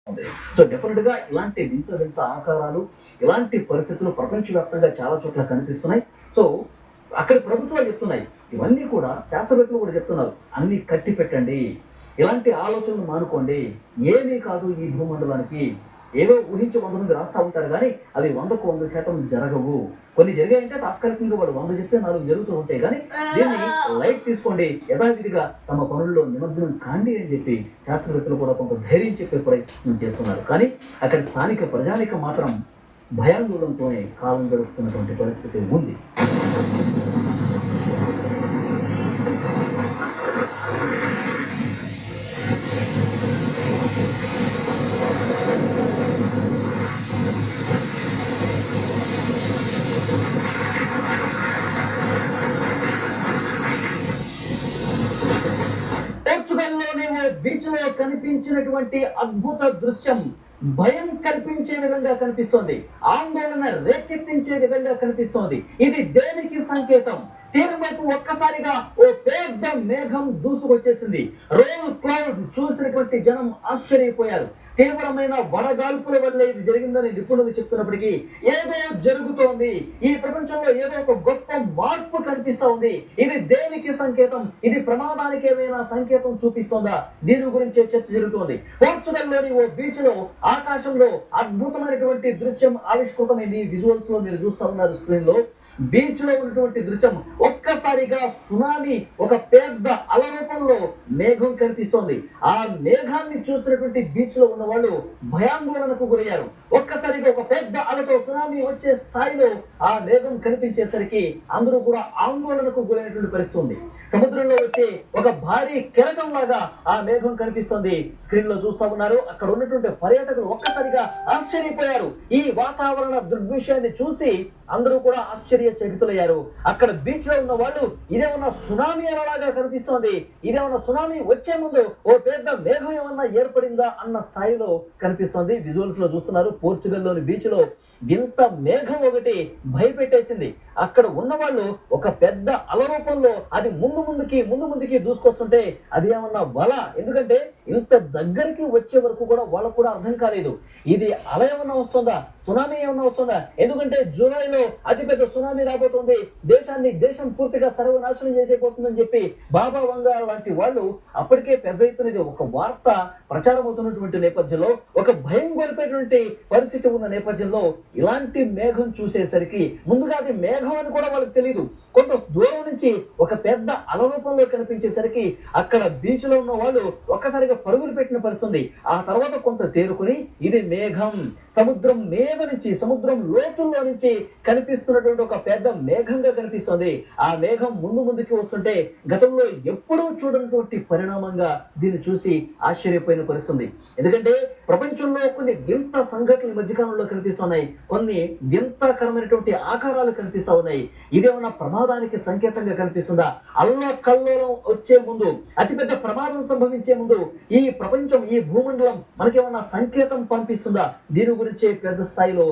ఉంది. సో డెఫినిట్‌గా ఇలాంటి వింత వింత ఆకారాలు, ఇలాంటి పరిస్థితులు ప్రపంచవ్యాప్తంగా చాలా చోట్ల కనిపిస్తున్నాయి. సో అక్కడి ప్రభుత్వాలు చెప్తున్నాయి. ఇవన్నీ కూడా శాస్త్రవేత్తలు కూడా చెప్తున్నారు. అన్నీ కట్టిపెట్టండి. ఇలాంటి ఆలోచనలు మానుకోండి. ఏమీ కాదు ఈ భూమండలానికి. ఏవో ఊహించి 100 మంది రాస్తా ఉంటారు గానీ, అవి 100కు 100% జరగవు. కొన్ని జరిగాయంటే తాత్కాలికంగా వాడు 100 చెప్తే 4 జరుగుతూ ఉంటాయి గానీ, దీన్ని లైట్ తీసుకోండి. యథావిధిగా తమ పనుల్లో నిమగ్నం కాండి అని చెప్పి శాస్త్రవేత్తలు కూడా కొంత ధైర్యం చెప్పే ప్రయత్నం చేస్తున్నారు. కానీ అక్కడి స్థానిక ప్రజానీకం మాత్రం భయాందోళనతోనే కాలం గడుపుతున్నటువంటి పరిస్థితి ఉంది. పోర్చుగల్‌లోని ఓ బీచ్‌లో కనిపించినటువంటి అద్భుత దృశ్యం భయం కల్పించే విధంగా కనిపిస్తోంది. ఆందోళన రేకెత్తించే విధంగా కనిపిస్తోంది. ఇది దేనికి సంకేతం? తీరం వైపు ఒక్కసారిగా ఓ పెద్ద మేఘం దూసుకొచ్చేసింది. రోల్ క్లౌడ్ చూసినటువంటి జనం ఆశ్చర్యపోయారు. తీవ్రమైన వడగాల్పుల వల్ల ఇది జరిగిందని నిపుణులు చెప్తున్నప్పటికీ ఏదో జరుగుతోంది. ఈ ప్రపంచంలో ఏదో ఒక గొప్ప మార్పు కనిపిస్తా ఉంది. ఇది దేనికి సంకేతం? ఇది ప్రమాదానికి ఏమైనా సంకేతం చూపిస్తోందా? దీని గురించే చర్చ జరుగుతోంది. పోర్చుగల్‌లోని ఓ బీచ్ లో ఆకాశంలో అద్భుతమైనటువంటి దృశ్యం ఆవిష్కృతమైంది. విజువల్స్ లో మీరు చూస్తా ఉన్నారు స్క్రీన్ లో. బీచ్ లో ఉన్నటువంటి దృశ్యం ఒక్కసారిగా సునామీ ఒక పెద్ద అల రూపంలో మేఘం కనిపిస్తోంది. ఆ మేఘాన్ని చూసినటువంటి బీచ్ లో ఉన్న వాళ్ళు భయాందోళనకు గురయ్యారు. ఒక్కసారిగా ఒక పెద్ద అలతో సునామీ వచ్చే స్థాయిలో ఆ మేఘం కనిపించేసరికి అందరూ కూడా ఆందోళనకు గురైనటువంటి పరిస్థితి ఉంది. సముద్రంలో వచ్చే ఒక భారీ కెరటం లాగా ఆ మేఘం కనిపిస్తోంది. స్క్రీన్ లో చూస్తా ఉన్నారు. అక్కడ ఉన్నటువంటి పర్యాటకులు ఒక్కసారిగా ఆశ్చర్యపోయారు. ఈ వాతావరణ దృగ్విషయాన్ని చూసి అందరూ కూడా ఆశ్చర్యచకితులయ్యారు. అక్కడ బీచ్ లో ఉన్న వాళ్ళు ఇదేమన్నా సునామీ అలాగా కనిపిస్తోంది, ఇదేమన్నా సునామీ వచ్చే ముందు ఓ పెద్ద మేఘం ఏమన్నా ఏర్పడిందా అన్న స్థాయిలో కనిపిస్తోంది. విజువల్స్ లో చూస్తున్నారు. పోర్చుగల్లోని బీచ్ లో వింత మేఘం ఒకటి భయపెట్టేసింది. అక్కడ ఉన్న వాళ్ళు ఒక పెద్ద అల రూపంలో అది ముందు ముందుకి దూసుకొస్తుంటే అది ఏమన్నా వల, ఎందుకంటే ఇంత దగ్గరికి వచ్చే వరకు కూడా వాళ్ళకు కూడా అర్థం కాలేదు. ఇది అల ఏమన్నా వస్తుందా, సునామీ ఏమన్నా వస్తుందా? ఎందుకంటే జూలైలో అతిపెద్ద సునామీ రాబోతుంది, దేశం పూర్తిగా సర్వనాశనం చేసేపోతుందని చెప్పి బాబా వంగా లాంటి వాళ్ళు అప్పటికే పెద్ద ఎత్తున ఒక వార్త ప్రచారం అవుతున్నటువంటి నేపథ్యంలో, ఒక భయం గొలిపేటువంటి పరిస్థితి ఉన్న నేపథ్యంలో ఇలాంటి మేఘం చూసేసరికి ముందుగా అది మేఘం అని కూడా వాళ్ళకి తెలియదు. కొంత దూరం నుంచి ఒక పెద్ద అల రూపంలో కనిపించేసరికి అక్కడ బీచ్ లో ఉన్న వాళ్ళు ఒక్కసారిగా పరుగులు పెట్టిన పరిస్థితి. ఆ తర్వాత కొంత తేరుకుని ఇది మేఘం, సముద్రం మీద నుంచి, సముద్రం లోతుల్లో నుంచి కనిపిస్తున్నటువంటి ఒక పెద్ద మేఘంగా కనిపిస్తుంది. ఆ మేఘం ముందుకి వస్తుంటే గతంలో ఎప్పుడూ చూడనటువంటి పరిణామంగా దీన్ని చూసి ఆశ్చర్యపోయిన పరిస్థితి. ఎందుకంటే ప్రపంచంలో కొన్ని వింత సంఘటనలు ఈ మధ్యకాలంలో కనిపిస్తున్నాయి. కొన్ని వింతకరమైనటువంటి ఆకారాలు కనిపిస్తా ఉన్నాయి. ఇదేమన్నా ప్రమాదానికి సంకేతంగా కనిపిస్తుందా? అల్లకల్లోలం వచ్చే ముందు, అతిపెద్ద ప్రమాదం సంభవించే ముందు ఈ ప్రపంచం, ఈ భూమండలం మనకేమన్నా సంకేతం పంపిస్తుందా? దీని గురించే పెద్ద స్థాయిలో